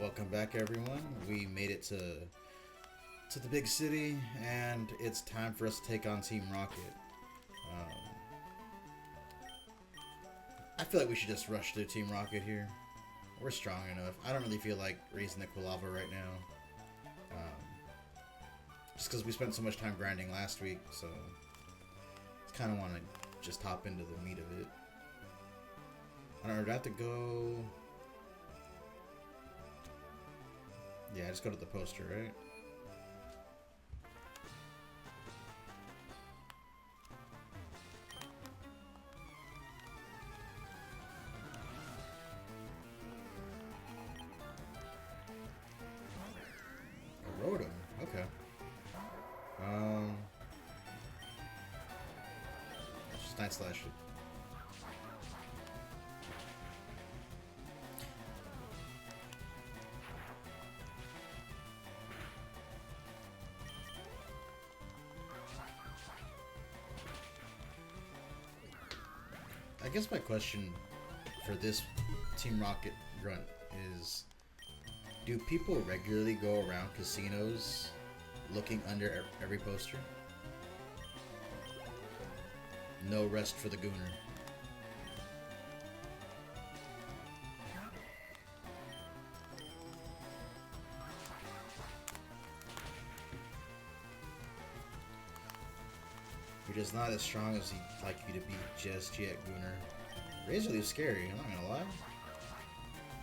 Welcome back, everyone. We made it to the big city, and it's time for us to take on Team Rocket. Um, I feel like we should just rush through Team Rocket here. We're strong enough. I don't really feel like raising the Quilava right now. Just because we spent so much time grinding last week, so I kind of want to just hop into the meat of it. I don't know, do I have to go... Yeah, I just go to the poster, right? I rode him. Okay. Just Night Slash it. I guess my question for this Team Rocket grunt is, do people regularly go around casinos looking under every poster? No rest for the Gooner. You're just not as strong as he'd like you to be just yet, Gooner. Razor Leaf's scary, I'm not gonna lie.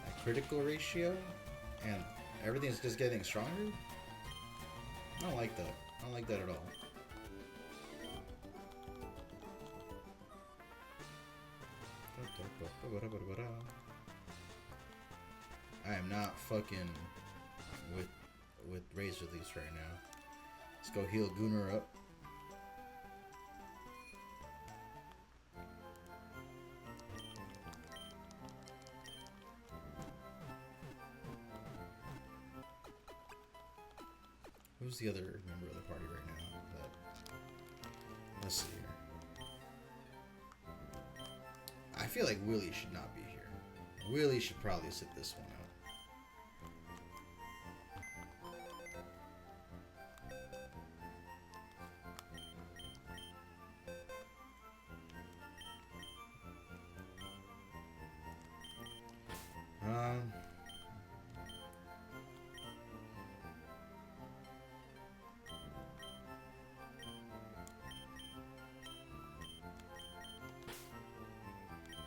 That critical ratio, and everything's just getting stronger? I don't like that. I don't like that at all. I am not fucking with Razor Leafs right now. Let's go heal Gooner up. Who's the other member of the party right now? Let's see here. I feel like Willie should not be here. Willie should probably sit this one out.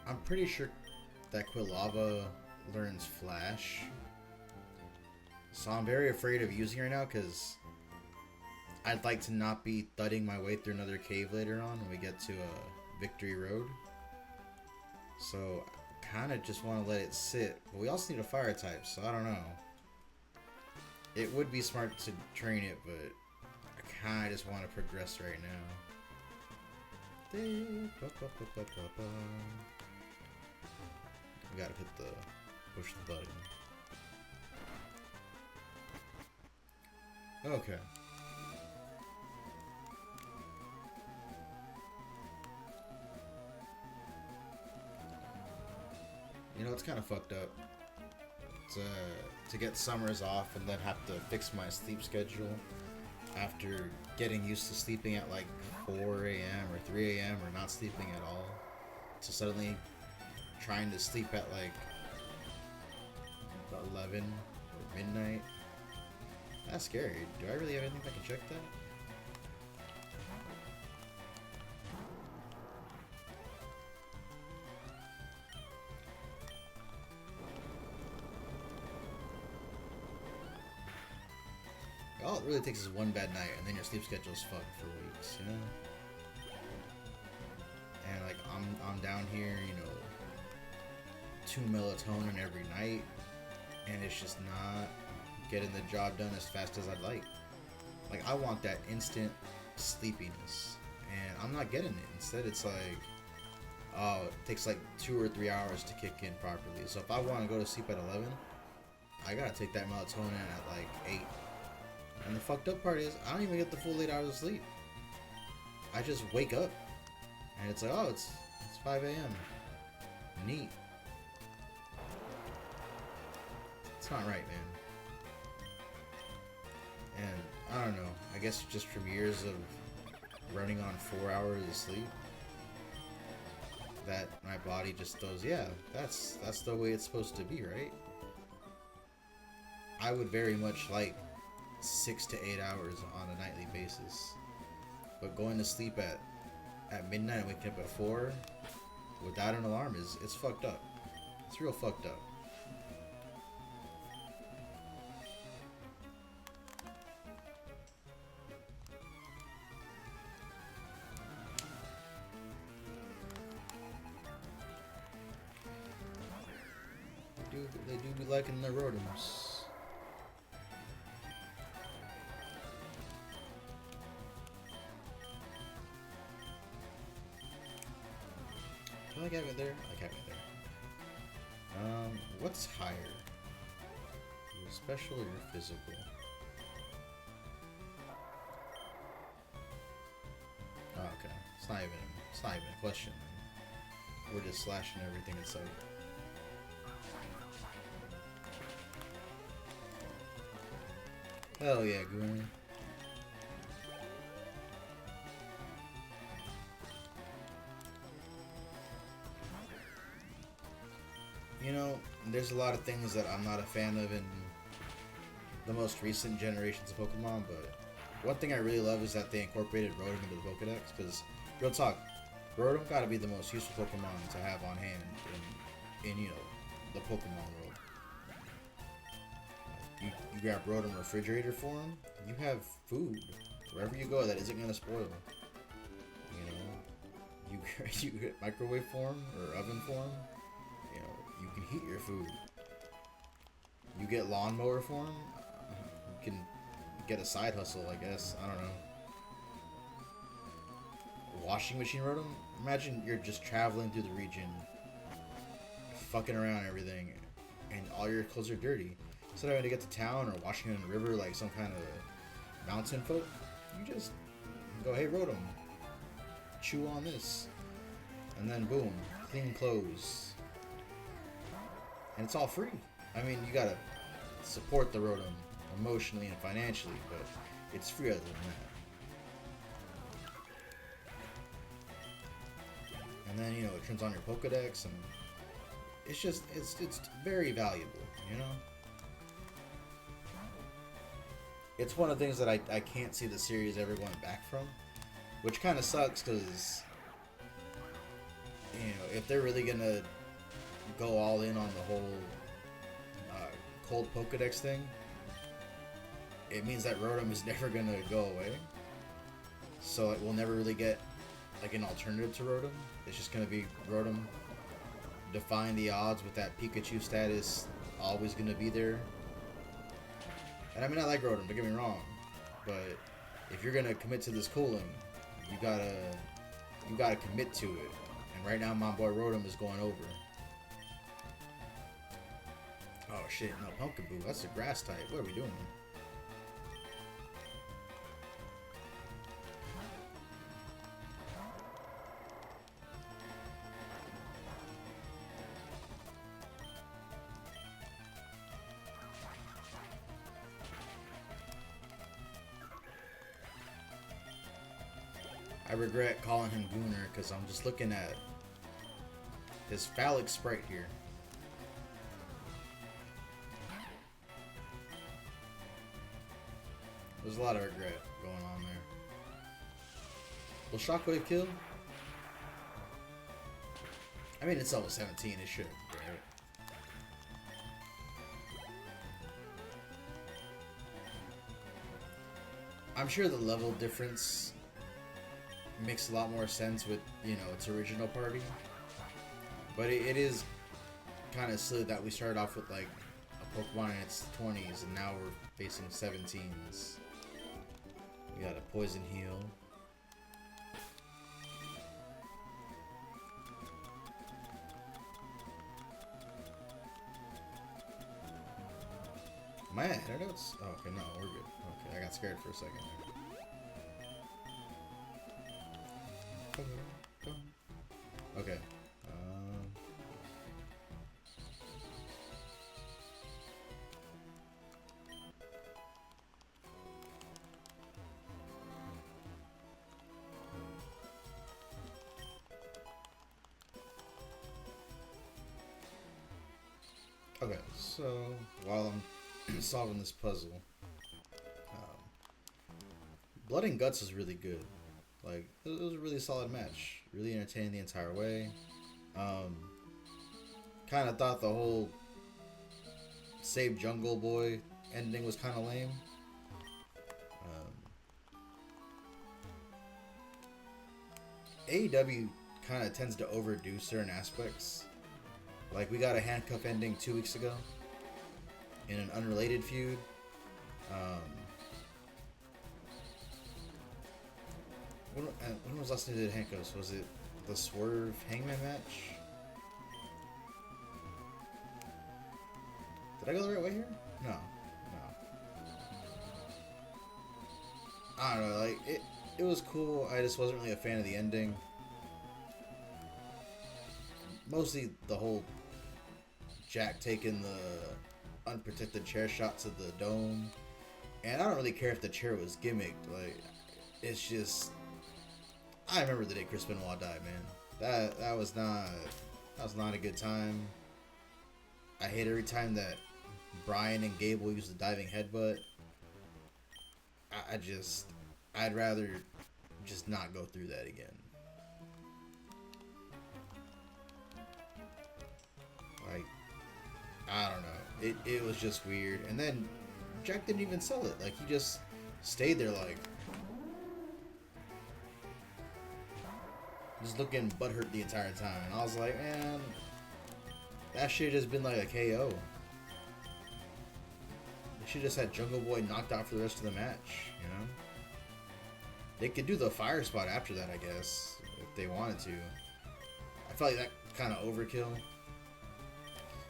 I'm pretty sure that Quilava learns Flash, so I'm very afraid of using her now because I'd like to not be thudding my way through another cave later on when we get to Victory Road. So I kind of just want to let it sit, but we also need a fire type, so I don't know. It would be smart to train it, but I kind of just want to progress right now. We gotta hit push the button. Okay. You know, it's kind of fucked up to get summers off and then have to fix my sleep schedule after getting used to sleeping at like 4 a.m. or 3 a.m. or not sleeping at all, to suddenly trying to sleep at like 11 or midnight. That's scary. Do I really have anything that can check that? All it really takes is one bad night, and then your sleep schedule's fucked for weeks, you know? And like I'm down here, you know, 2 melatonin every night, and it's just not getting the job done as fast as I'd like. Like, I want that instant sleepiness, and I'm not getting it. Instead, it's like, oh, it takes like 2 or 3 hours to kick in properly. So if I want to go to sleep at 11, I gotta take that melatonin at like 8. And the fucked up part is, I don't even get the full 8 hours of sleep. I just wake up, and it's like, oh, it's 5 a.m. Neat. It's not right, man. And I don't know. I guess just from years of running on 4 hours of sleep, that my body just goes, yeah, that's the way it's supposed to be, right? I would very much like 6 to 8 hours on a nightly basis, but going to sleep at midnight and waking up at 4 without an alarm it's fucked up. It's real fucked up. They do be liking their rotoms. Do I have it there? I have it there. What's higher? Your special or your physical? Oh, okay. It's not even a question. We're just slashing everything in sight. Hell yeah, Giovanni. You know, there's a lot of things that I'm not a fan of in the most recent generations of Pokemon, but one thing I really love is that they incorporated Rotom into the Pokedex, because, real talk, Rotom gotta be the most useful Pokemon to have on hand in you know, the Pokemon world. You grab Rotom refrigerator form, you have food wherever you go that isn't gonna spoil. You know, you get microwave form or oven form. You know, you can heat your food. You get lawnmower form. You can get a side hustle, I guess. I don't know. Washing machine Rotom. Imagine you're just traveling through the region, fucking around and everything, and all your clothes are dirty. Instead of having to get to town or washing in a river like some kind of mountain folk, you just go, hey Rotom, chew on this, and then boom, clean clothes, and it's all free. I mean, you gotta support the Rotom emotionally and financially, but it's free other than that. And then, you know, it turns on your Pokedex, and it's just, it's very valuable, you know? It's one of the things that I can't see the series ever going back from, which kind of sucks, because, you know, if they're really gonna go all in on the whole cold Pokedex thing, it means that Rotom is never gonna go away. So it will never really get like an alternative to Rotom. It's just gonna be Rotom defying the odds with that Pikachu status always gonna be there. And I mean, I like Rotom, don't get me wrong, but if you're gonna commit to this cooling, you gotta commit to it. And right now, my boy Rotom is going over. Oh shit, no, Pumpkaboo, that's a grass type. What are we doing? I regret calling him Gooner because I'm just looking at his phallic sprite here. There's a lot of regret going on there. Will Shockwave kill? I mean, it's level 17, it should, right? I'm sure the level difference makes a lot more sense with, you know, its original party. But it is kind of silly that we started off with, like, a Pokemon in its 20s, and now we're facing 17s. We got a Poison Heal. Am I at antidotes? Oh, okay, no, we're good. Okay, I got scared for a second there. Okay. Okay, so while I'm solving this puzzle, um, Blood and Guts is really good. Like, it was a really solid match. Really entertaining the entire way. Um, kind of thought the whole Save Jungle Boy ending was kind of lame. AEW kind of tends to overdo certain aspects. Like, we got a handcuff ending 2 weeks ago in an unrelated feud. When was last time they did handcuffs? Was it the Swerve Hangman match? Did I go the right way here? No. No. I don't know, like, it was cool. I just wasn't really a fan of the ending. Mostly the whole Jack taking the unprotected chair shot to the dome. And I don't really care if the chair was gimmicked. Like, it's just... I remember the day Chris Benoit died, man. That was not a good time. I hate every time that Brian and Gable use the diving headbutt. I'd rather just not go through that again. Like, I don't know. It was just weird. And then Jack didn't even sell it. Like, he just stayed there like, just looking butthurt the entire time. And I was like, man, that shit has been like a KO. They should just had Jungle Boy knocked out for the rest of the match, you know? They could do the fire spot after that, I guess, if they wanted to. I felt like that kind of overkill.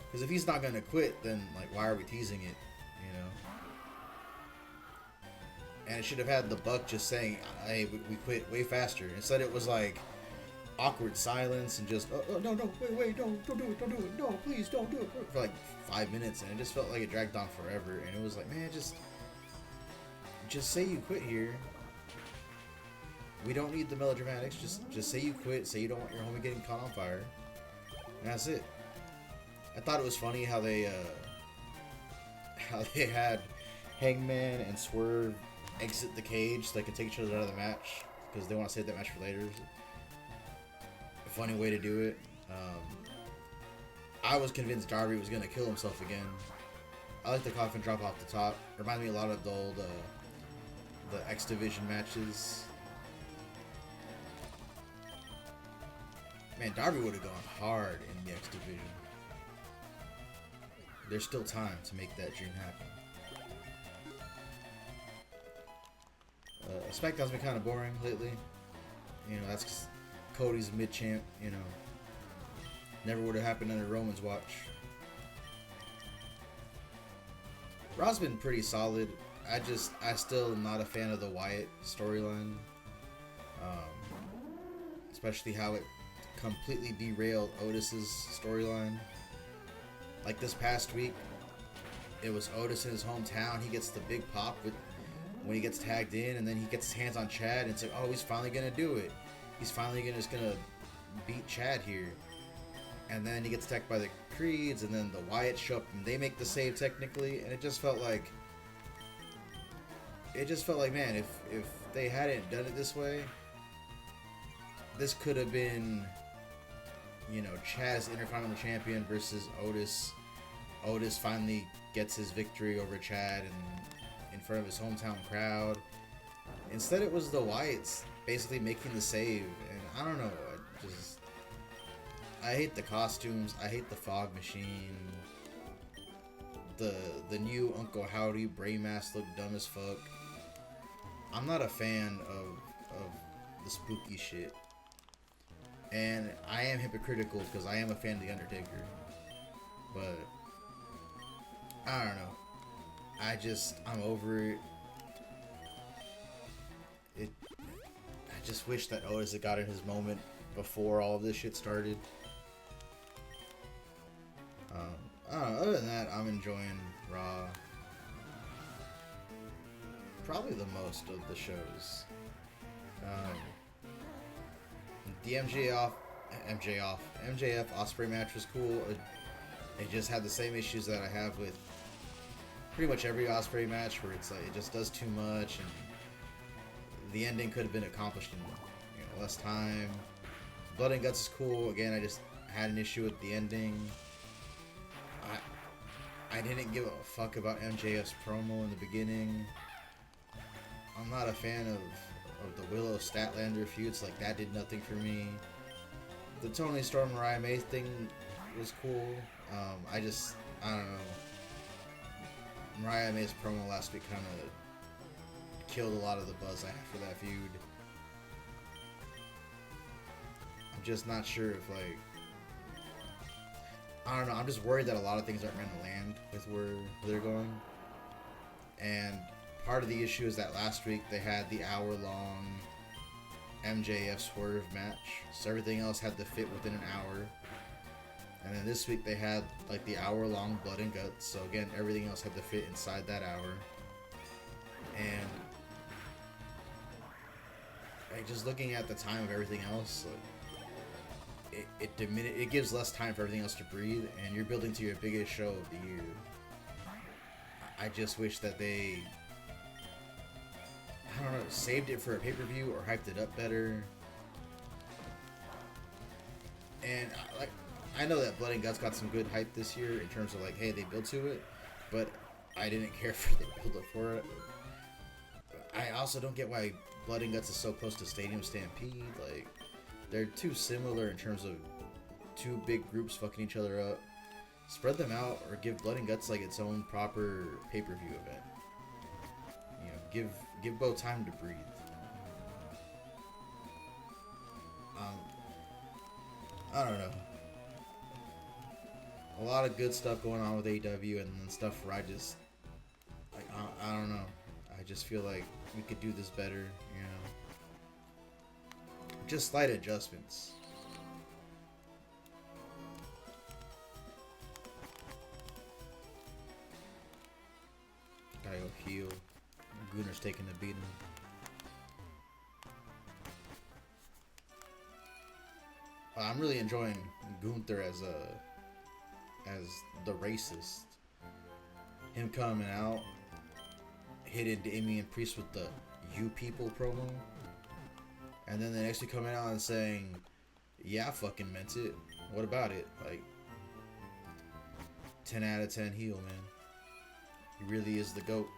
Because if he's not going to quit, then, like, why are we teasing it, you know? And it should have had the Buck just saying, hey, we quit way faster. Instead it was like awkward silence and just, oh no, wait, don't do it, no, please don't do it, for like 5 minutes, and it just felt like it dragged on forever, and it was like, man, just say you quit here. We don't need the melodramatics, just say you quit, say you don't want your homie getting caught on fire, and that's it. I thought it was funny how they had Hangman and Swerve exit the cage so they could take each other out of the match because they want to save that match for later. A funny way to do it. I was convinced Darby was going to kill himself again. I like the coffin drop off the top. Reminds me a lot of the old the X Division matches. Man, Darby would have gone hard in the X Division. There's still time to make that dream happen. SmackDown's been kind of boring lately. You know, that's 'cause Cody's mid-champ, you know. Never would have happened under Roman's watch. Raw's been pretty solid. I still am not a fan of the Wyatt storyline. Especially how it completely derailed Otis's storyline. Like this past week, it was Otis in his hometown. He gets the big pop when he gets tagged in, and then he gets his hands on Chad, and it's like, oh, he's finally gonna do it. He's finally gonna beat Chad here. And then he gets attacked by the Creeds, and then the Wyatts show up, and they make the save technically, and it just felt like, man, if they hadn't done it this way, this could have been, you know, Chad's Intercontinental Champion versus Otis. Otis finally gets his victory over Chad and in front of his hometown crowd. Instead, it was the Wyatts basically making the save, and I don't know. I hate the costumes. I hate the fog machine. The new Uncle Howdy Bray mask looked dumb as fuck. I'm not a fan of the spooky shit. And I am hypocritical because I am a fan of The Undertaker. But I don't know. I'm over it. I just wish that Otis had gotten his moment before all of this shit started. I don't know. Other than that, I'm enjoying Raw. Probably the most of the shows. The MJF Ospreay match was cool. It just had the same issues that I have with pretty much every Osprey match, where it's like it just does too much, and the ending could have been accomplished in less time. Blood and Guts is cool. Again, I just had an issue with the ending. I didn't give a fuck about MJF's promo in the beginning. I'm not a fan of the Willow Statlander feuds. Like, that did nothing for me. The Tony Storm Mariah May thing was cool. I don't know. Mariah May's promo last week kind of killed a lot of the buzz I had for that feud. I'm just not sure if, like, I don't know. I'm just worried that a lot of things aren't going to land with where they're going. And part of the issue is that last week they had the hour-long MJF Swerve match, so everything else had to fit within an hour. And then this week they had like the hour-long Blood and Guts, so again, everything else had to fit inside that hour. And like, just looking at the time of everything else, like, it gives less time for everything else to breathe, and you're building to your biggest show of the year. I just wish that they, I don't know, saved it for a pay-per-view or hyped it up better. And like, I know that Blood and Guts got some good hype this year in terms of like, hey, they built to it, but I didn't care for the build up for it. I also don't get why Blood and Guts is so close to Stadium Stampede. Like, they're too similar in terms of two big groups fucking each other up. Spread them out, or give Blood and Guts like its own proper pay-per-view event. You know, give both time to breathe. I don't know. A lot of good stuff going on with AEW, and then stuff where I just, like, I don't know. I just feel like we could do this better, you know. Just slight adjustments. Gotta go heal. Gunner's taking the beating. I'm really enjoying Gunther as the racist. Him coming out, hitting Damian Priest with the "you people" promo, and then the next week coming out and saying, "Yeah, I fucking meant it. What about it?" Like, 10 out of 10 heel, man. He really is the GOAT.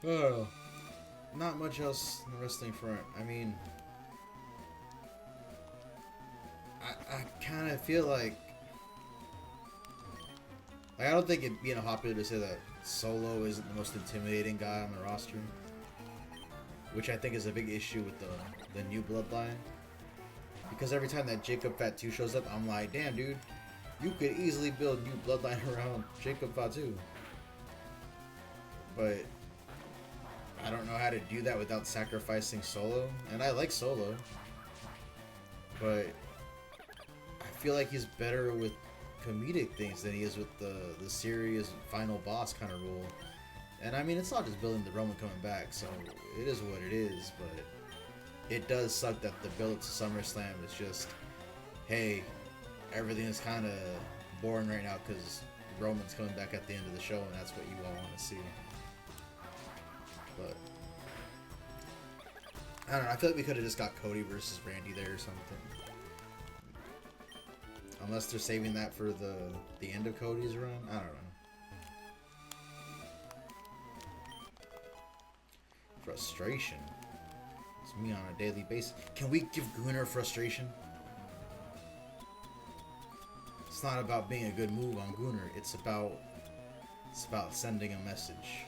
Oh, not much else in the wrestling front. I mean, I kind of feel like I don't think it'd be popular to say that Solo isn't the most intimidating guy on the roster, which I think is a big issue with the new bloodline. Because every time that Jacob Fatu shows up, I'm like, damn, dude, you could easily build new bloodline around Jacob Fatu. But I don't know how to do that without sacrificing Solo. And I like Solo, but I feel like he's better with comedic things than he is with the serious final boss kind of role. And I mean, it's not just building the Roman coming back, so it is what it is, but it does suck that the build to SummerSlam is just, hey, everything is kind of boring right now because Roman's coming back at the end of the show, and that's what you all want to see. But I don't know, I feel like we could have just got Cody versus Randy there or something. Unless they're saving that for the end of Cody's run. I don't know. Frustration. It's me on a daily basis. Can we give Gunner frustration? It's not about being a good move on Gunner. It's about sending a message.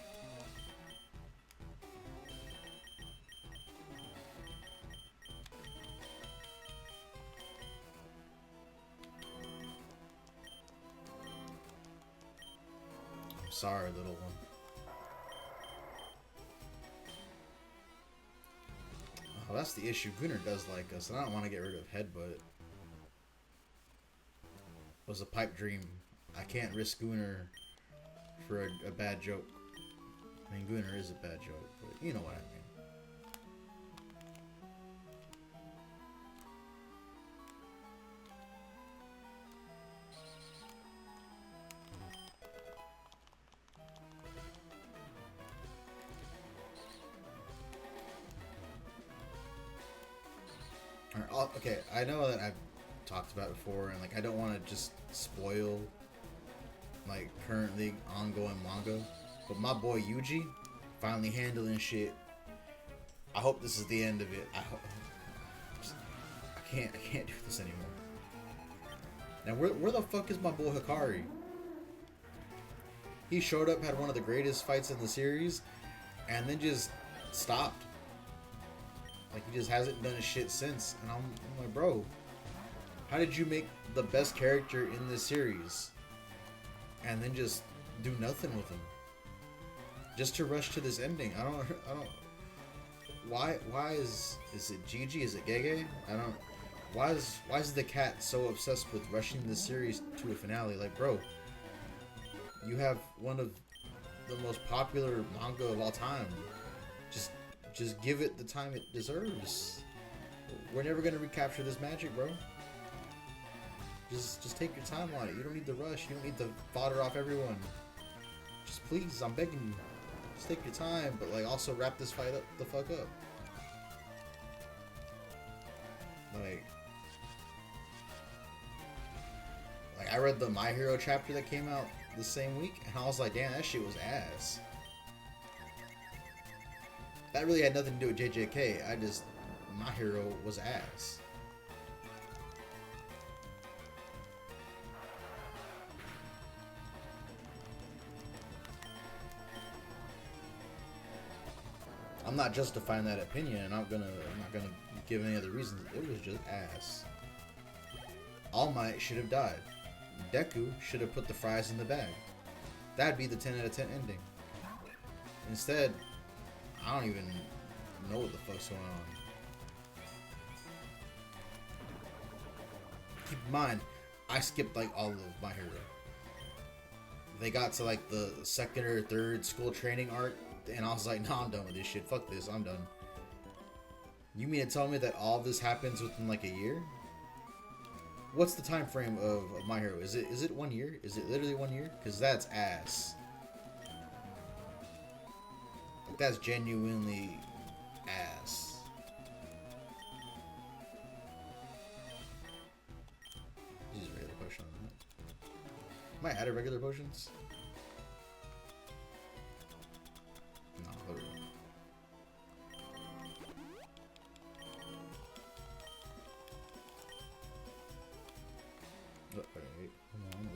Sorry, little one. Oh, that's the issue. Gunner does like us, and I don't want to get rid of Headbutt. It was a pipe dream. I can't risk Gunner for a bad joke. I mean, Gunner is a bad joke, but you know what I mean. Okay, I know that I've talked about it before, and like I don't want to just spoil like currently ongoing manga, but my boy Yuji finally handling shit. I hope this is the end of it. I can't do this anymore. Now where the fuck is my boy Hikari? He showed up, had one of the greatest fights in the series, and then just stopped. Like, he just hasn't done his shit since. And I'm like, bro, how did you make the best character in this series and then just do nothing with him? Just to rush to this ending. I don't. Why is it Gigi? Is it Gege? I don't. Why is the cat so obsessed with rushing this series to a finale? Like, bro, you have one of the most popular manga of all time. Just give it the time it deserves. We're never gonna recapture this magic, bro. Just take your time on it. You don't need to rush. You don't need to fodder off everyone. Just please, I'm begging you. Just take your time, but like also wrap this fight up the fuck up. Like I read the My Hero chapter that came out the same week, and I was like, damn, that shit was ass. That really had nothing to do with JJK. My hero was ass. I'm not justifying that opinion, and I'm not gonna give any other reasons. It was just ass. All Might should have died. Deku should have put the fries in the bag. That'd be the 10 out of 10 ending. Instead, I don't even know what the fuck's going on. Keep in mind, I skipped like all of My Hero. They got to like the second or third school training arc, and I was like, nah, I'm done with this shit. Fuck this, I'm done. You mean to tell me that all this happens within like a year? What's the time frame of My Hero? Is it 1 year? Is it literally 1 year? Because that's ass. Like, that's genuinely ass. This is a regular potion. Am I out of regular potions? No, literally.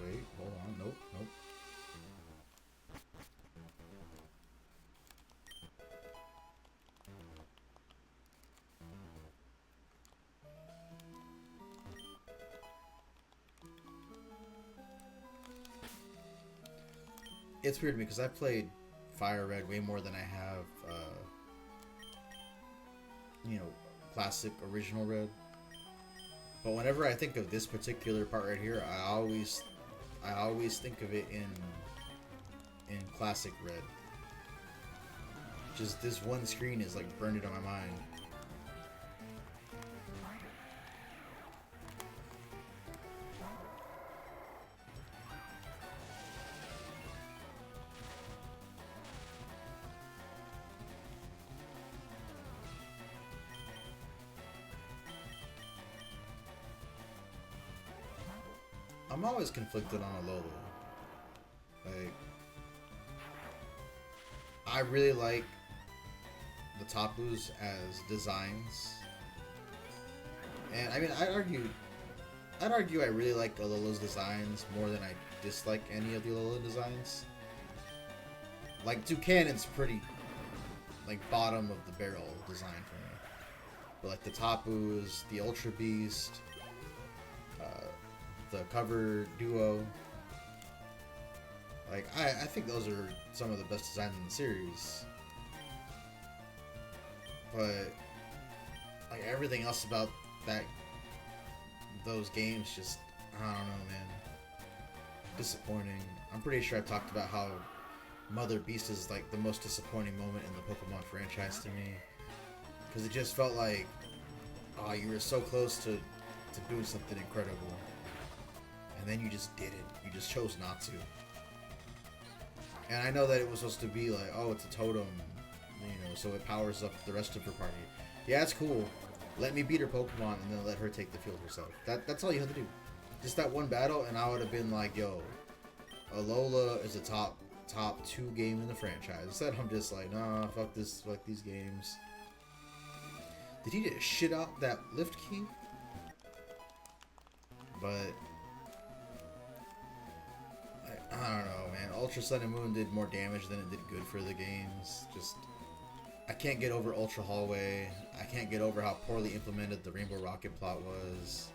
Wait, hold on, nope. It's weird because I played Fire Red way more than I have, classic original Red. But whenever I think of this particular part right here, I always think of it in classic Red. Just this one screen is like burned into my mind. I'm always conflicted on Alola. Like, I really like the Tapus as designs, and I mean, I'd argue I really like Alola's designs more than I dislike any of the Alola designs. Like, Toucannon's pretty, like, bottom of the barrel design for me, but like the Tapus, the Ultra Beast, the cover duo. Like, I think those are some of the best designs in the series. But like everything else about those games, just, I don't know, man. Disappointing. I'm pretty sure I talked about how Mother Beast is like the most disappointing moment in the Pokemon franchise to me, because it just felt like, oh, you were so close to doing something incredible, and then you just didn't. You just chose not to. And I know that it was supposed to be like, oh, it's a totem, so it powers up the rest of her party. Yeah, it's cool. Let me beat her Pokemon and then let her take the field herself. That's all you have to do. Just that one battle, and I would have been like, yo, Alola is a top 2 game in the franchise. Instead, I'm just like, nah, fuck this, fuck these games. Did he just shit out that lift key? But I don't know, man. Ultra Sun and Moon did more damage than it did good for the games. Just, I can't get over Ultra Hallway. I can't get over how poorly implemented the Rainbow Rocket plot was.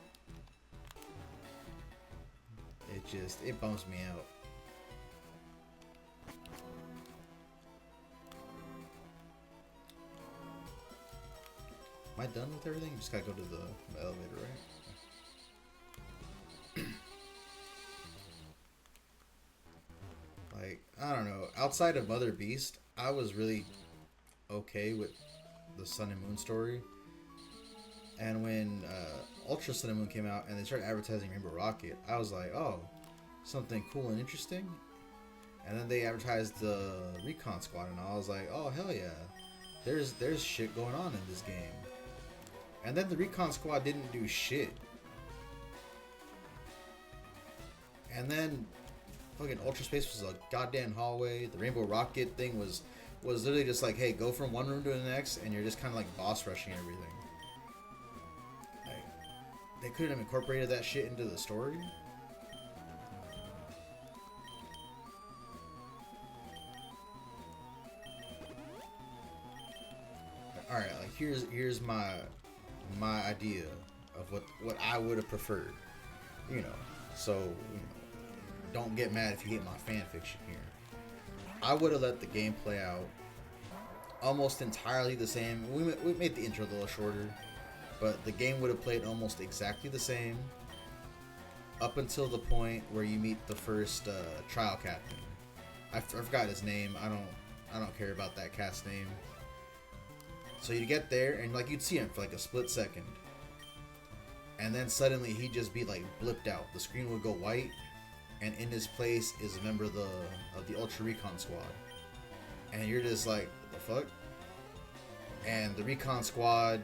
It bums me out. Am I done with everything? Just gotta go to the elevator, right? Like, I don't know. Outside of Mother Beast, I was really okay with the Sun and Moon story. And when Ultra Sun and Moon came out and they started advertising Rainbow Rocket, I was like, oh, something cool and interesting. And then they advertised the Recon Squad, and I was like, oh, hell yeah. There's shit going on in this game. And then the Recon Squad didn't do shit. And then fucking Ultra Space was a goddamn hallway. The Rainbow Rocket thing was literally just like, hey, go from one room to the next, and you're just kind of like boss rushing everything. Like, they couldn't have incorporated that shit into the story. All right, like here's my idea of what I would have preferred. So don't get mad if you hate my fan fiction here. I would have let the game play out almost entirely the same. We made the intro a little shorter, but the game would have played almost exactly the same up until the point where you meet the first trial captain. I forgot his name. I don't care about that cat's name. So you get there and like you'd see him for like a split second, and then suddenly he'd just be like blipped out. The screen would go white, and in his place is a member of the Ultra Recon Squad, and you're just like, what the fuck? And the Recon Squad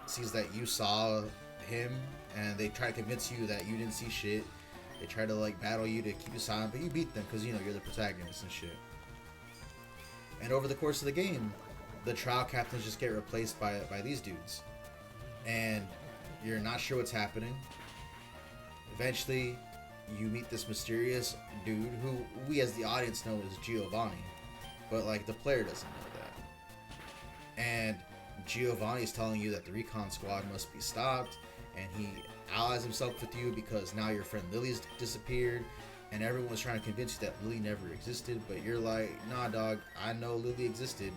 sees that you saw him, and they try to convince you that you didn't see shit. They try to like battle you to keep you silent, but you beat them because you're the protagonist and shit. And over the course of the game, the trial captains just get replaced by these dudes, and you're not sure what's happening. Eventually, you meet this mysterious dude who we as the audience know is Giovanni, but like the player doesn't know that. And Giovanni's telling you that the Recon Squad must be stopped, and he allies himself with you because now your friend Lily's disappeared, and everyone's trying to convince you that Lily never existed, but you're like, nah, dog, I know Lily existed.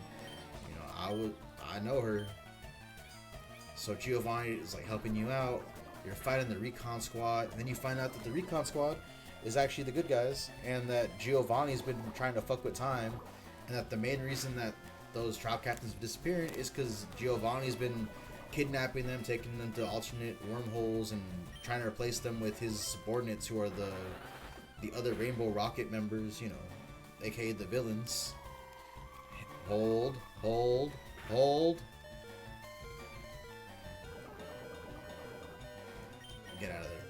I know her. So Giovanni is like helping you out. You're fighting the Recon Squad, and then you find out that the Recon Squad is actually the good guys, and that Giovanni's been trying to fuck with time, and that the main reason that those trial captains are disappearing is because Giovanni's been kidnapping them, taking them to alternate wormholes, and trying to replace them with his subordinates, who are the other Rainbow Rocket members, aka the villains. Hold. Get out of there.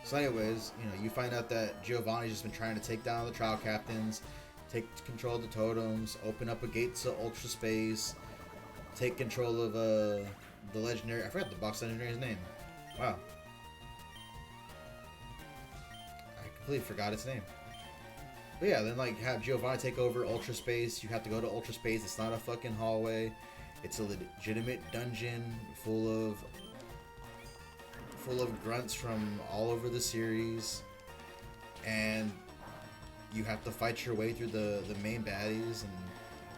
So anyways, you find out that Giovanni's just been trying to take down the trial captains, take control of the totems, open up a gate to Ultra Space, take control of the legendary, I forgot the box legendary's name. Wow. Completely forgot its name. But yeah, then like have Giovanni take over Ultra Space. You have to go to Ultra Space. It's not a fucking hallway. It's a legitimate dungeon full of grunts from all over the series, and you have to fight your way through the main baddies, and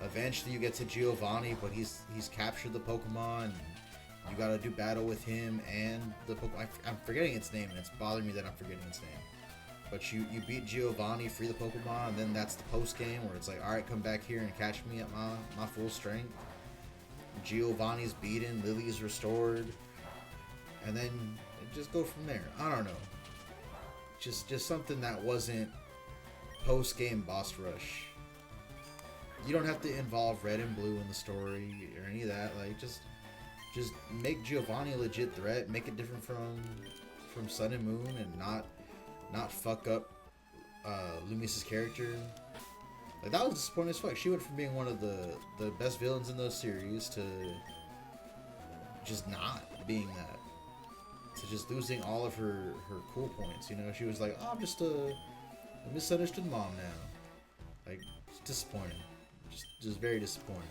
eventually you get to Giovanni, but he's captured the Pokemon. And You gotta do battle with him and the Pokemon. I'm forgetting its name, and it's bothering me that I'm forgetting its name. But you beat Giovanni, free the Pokemon, and then that's the post game where it's like, all right, come back here and catch me at my full strength. Giovanni's beaten, Lily's restored, and then just go from there. I don't know. Just something that wasn't post game boss rush. You don't have to involve Red and Blue in the story or any of that. Like just make Giovanni a legit threat. Make it different from Sun and Moon, and not fuck up Lumius's character. Like that was disappointing as fuck. She went from being one of the best villains in those series to just not being that. To just losing all of her cool points. You know, she was like, oh, I'm just a misunderstood mom now. Like, it's disappointing. Just very disappointing.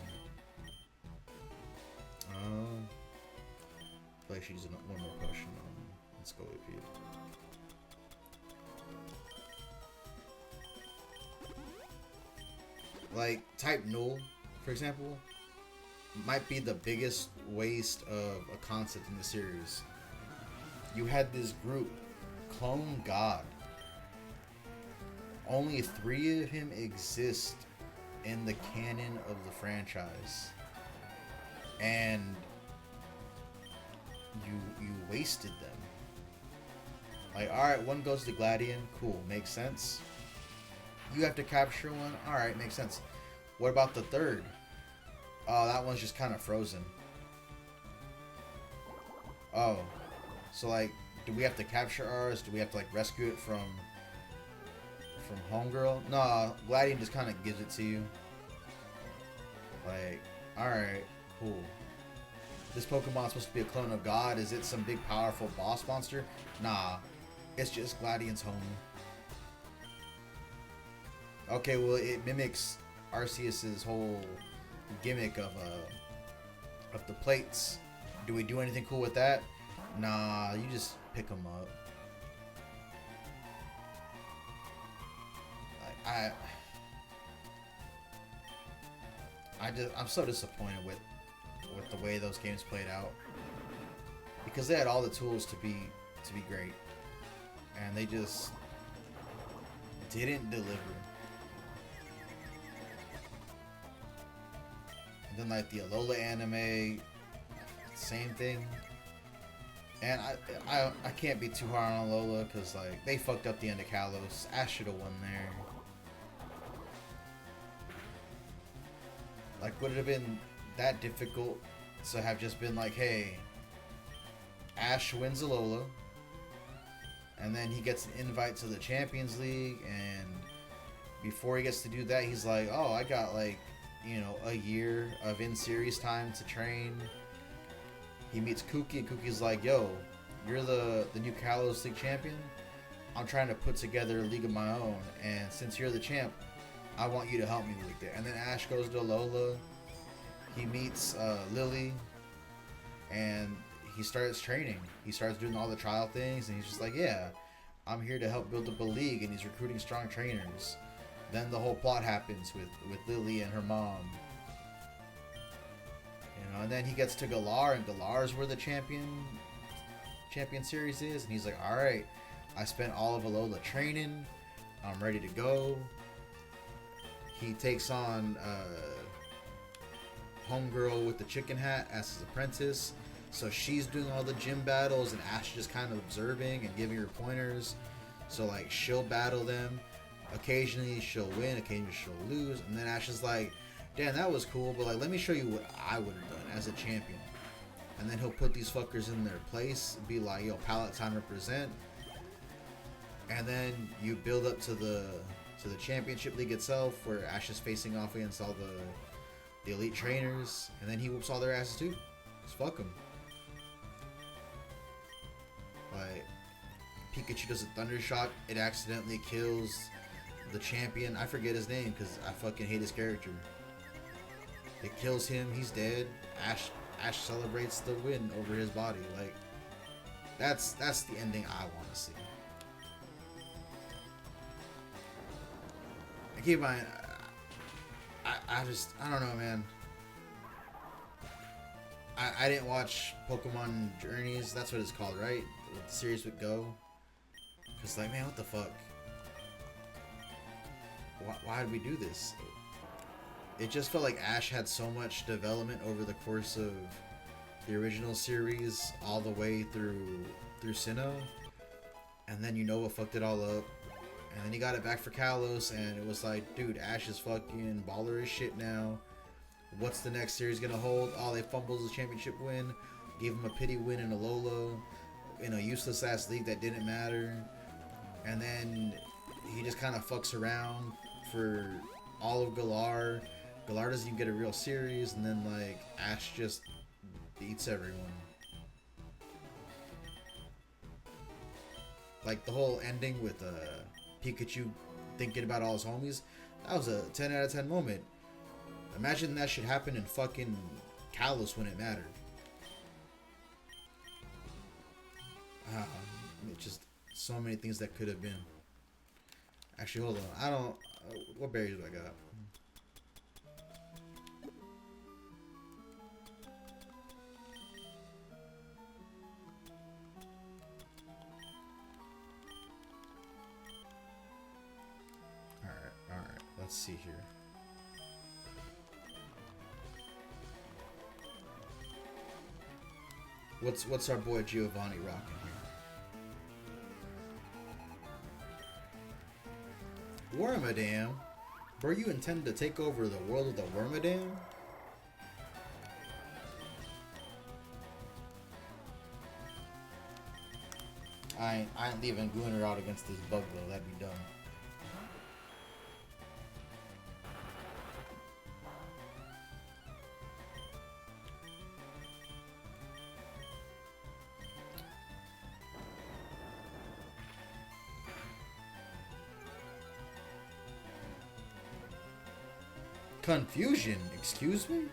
Like she's one more question. Let's go with you. Like type null, for example, might be the biggest waste of a concept in the series. You had this group, Clone God. Only 3 of him exist in the canon of the franchise, and you wasted them. Like, all right, one goes to Gladian, cool, makes sense. You have to capture one, all right, makes sense. What about the third? Oh, that one's just kind of frozen. Oh, so like, do we have to capture ours? Do we have to like rescue it from Homegirl? Nah, Gladian just kind of gives it to you. Like, alright, cool. This Pokemon's supposed to be a clone of God. Is it some big powerful boss monster? Nah, it's just Gladian's homie. Okay, well it mimics Arceus's whole gimmick of the plates. Do we do anything cool with that? Nah, you just pick them up. I'm so disappointed with the way those games played out, because they had all the tools to be great, and they just didn't deliver. And then like the Alola anime, same thing. And I can't be too hard on Alola because like they fucked up the end of Kalos. Ash should have won there. Like, would it have been that difficult to have just been like, hey, Ash wins Alola, and then he gets an invite to the Champions League, and before he gets to do that, he's like, oh, I got like, you know, a year of in-series time to train. He meets Kuki, and Kuki's like, yo, you're the new Kalos League champion. I'm trying to put together a league of my own, and since you're the champ, I want you to help me with it. And then Ash goes to Alola. He meets Lily, and he starts training. He starts doing all the trial things, and he's just like, yeah, I'm here to help build up a league, and he's recruiting strong trainers. Then the whole plot happens with Lily and her mom. You know, and then he gets to Galar, and Galar's where the champion series is, and he's like, all right, I spent all of Alola training. I'm ready to go. He takes on Homegirl with the chicken hat as his apprentice. So she's doing all the gym battles, and Ash just kind of observing and giving her pointers. So like she'll battle them. Occasionally she'll win, occasionally she'll lose, and then Ash is like, damn, that was cool, but like let me show you what I would have done as a champion. And then he'll put these fuckers in their place, be like, yo, palette time represent. And then you build up to the championship league itself, where Ash is facing off against all the elite trainers, and then he whoops all their asses too. Just fuck them. Like, Pikachu does a Thunder Shock, it accidentally kills the champion. I forget his name because I fucking hate his character. It kills him, he's dead. Ash celebrates the win over his body. Like, that's the ending I want to see. Keep in mind, I don't know, man. I didn't watch Pokemon Journeys. That's what it's called, right? The series with Go. Cause like, man, what the fuck? Why did we do this? It just felt like Ash had so much development over the course of the original series, all the way through Sinnoh, and then Unova fucked it all up, and then he got it back for Kalos, and it was like, dude, Ash is fucking baller as shit now. What's the next series gonna hold? Oh, they fumbled the championship win, gave him a pity win in a Alola, in a useless ass league that didn't matter, and then he just kind of fucks around for all of Galar. Galar doesn't even get a real series, and then like Ash just beats everyone. Like the whole ending with Pikachu thinking about all his homies, that was a 10 out of 10 moment. Imagine that shit happen in fucking Kalos when it mattered. It's just so many things that could have been. Actually, hold on. I don't. What berries do I got? Alright. Let's see here. What's our boy Giovanni rocking here? Wormadam? Bro, you intend to take over the world of the Wormadam? I ain't leaving Gunnar out against this bug though, that'd be dumb. Confusion? Excuse me?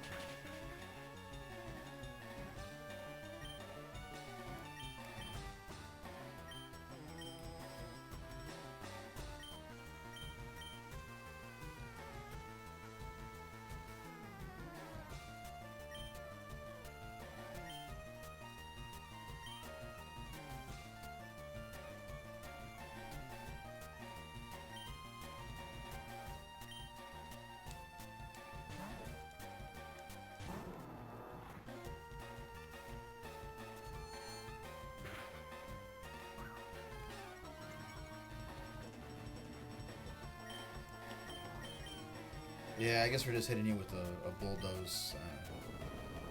Yeah, I guess we're just hitting you with a bulldoze.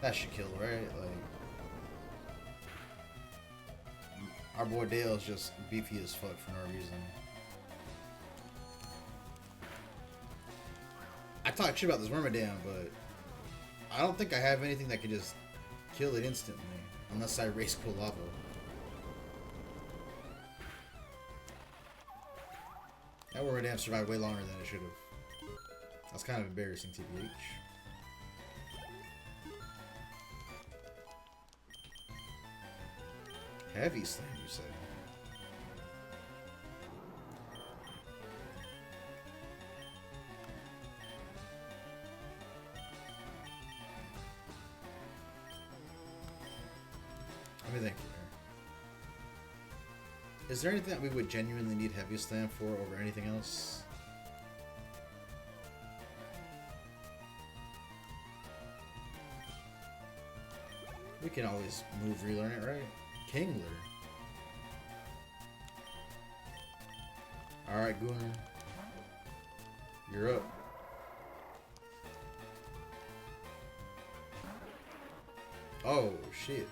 That should kill, right? Like, our boy Dale's just beefy as fuck for no reason. I talk shit about this Wormadam, but I don't think I have anything that can just kill it instantly, unless I race Quilava. That Wormadam survived way longer than it should have. That's kind of embarrassing, TBH. Heavy slam, you say? Let me think here. Is there anything that we would genuinely need heavy slam for over anything else? We can always move relearn it, right? Kingler. Alright, Gunnar. You're up. Oh, shit.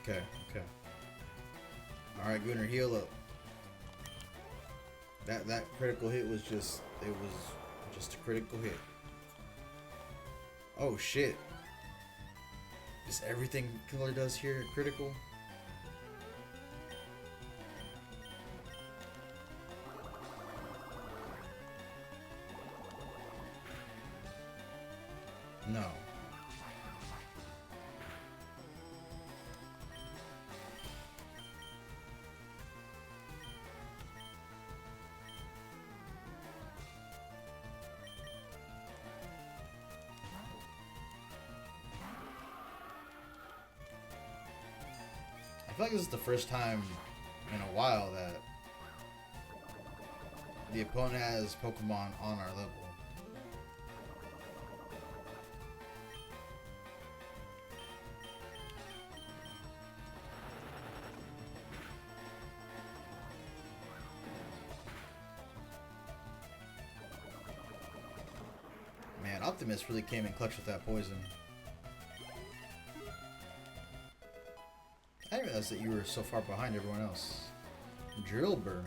Okay. Alright, Gunnar, heal up. That critical hit was just a critical hit. Oh shit. Is everything Killer does here critical? feel like this is the first time in a while that the opponent has Pokemon on our level. Man, Optimus really came in clutch with that poison. I didn't realize that you were so far behind everyone else. Drillbur.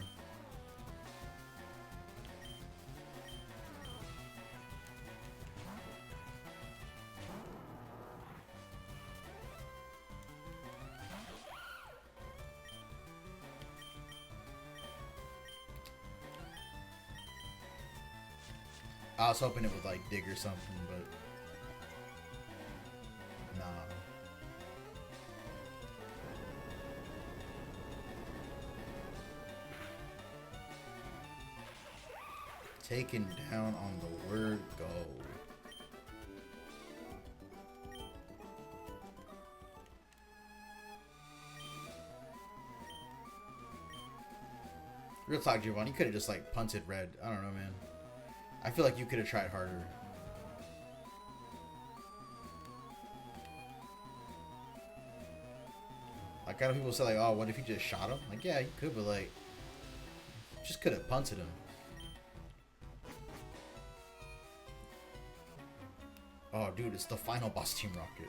I was hoping it would like dig or something, but nah. Taken down on the word go. Real talk, Giovanni, you could have just like punted red. I don't know, man. I feel like you could have tried harder. Like, I know people say like, oh, what if you just shot him? Like, yeah, you could, but like, just could have punted him. Oh, dude, it's the final boss, Team Rocket.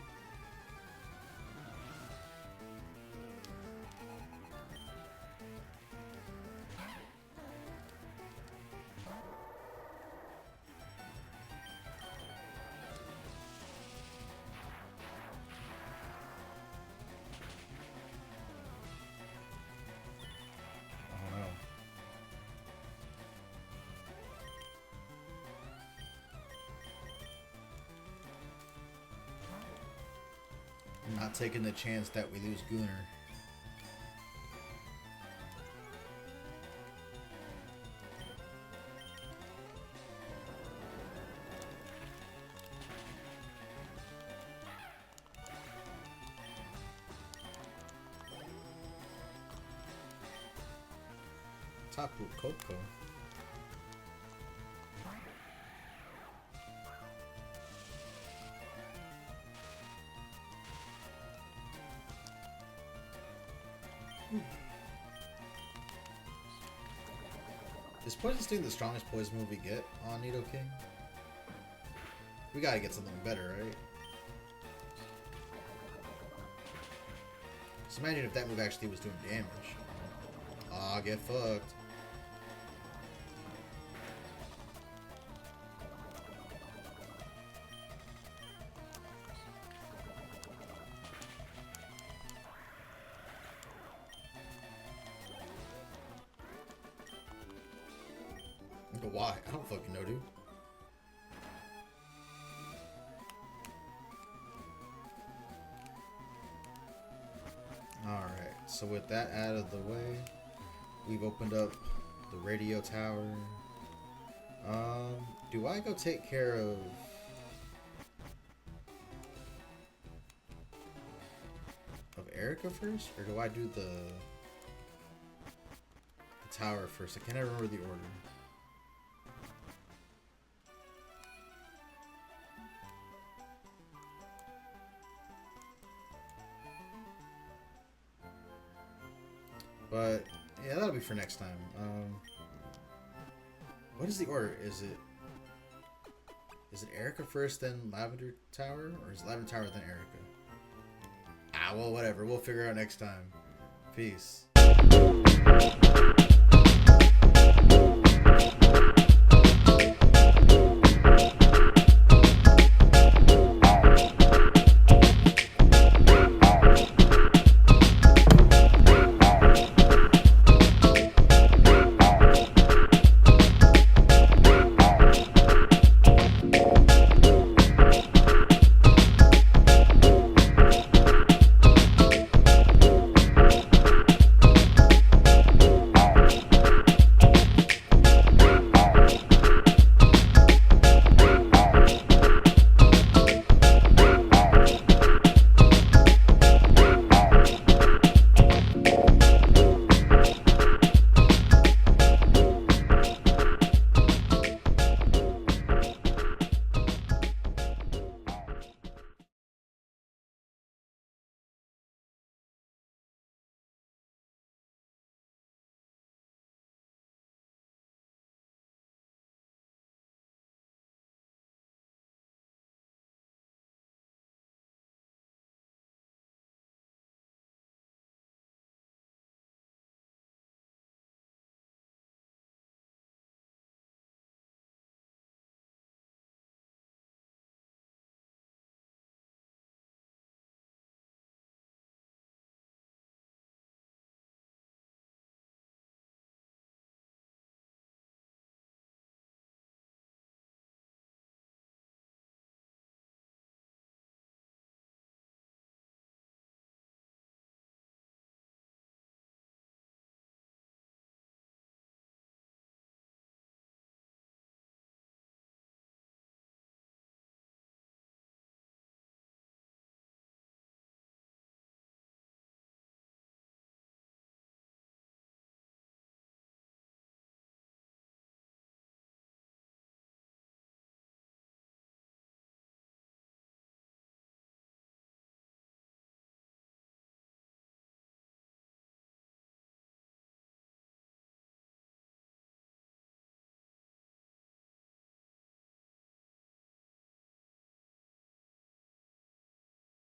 Not taking the chance that we lose Gunner. Tapu Koko. Is Poison Sting the strongest poison move we get on Nidoking? We gotta get something better, right? Just imagine if that move actually was doing damage. Aw, get fucked. But why? I don't fucking know, dude. Alright, so with that out of the way, we've opened up the radio tower. Do I go take care of Erica first? Or do I do the tower first? I can't remember the order. But yeah, that'll be for next time. What is the order? Is it Erica first, then Lavender Tower, or is it Lavender Tower then Erica? Ah, well, whatever. We'll figure out next time. Peace.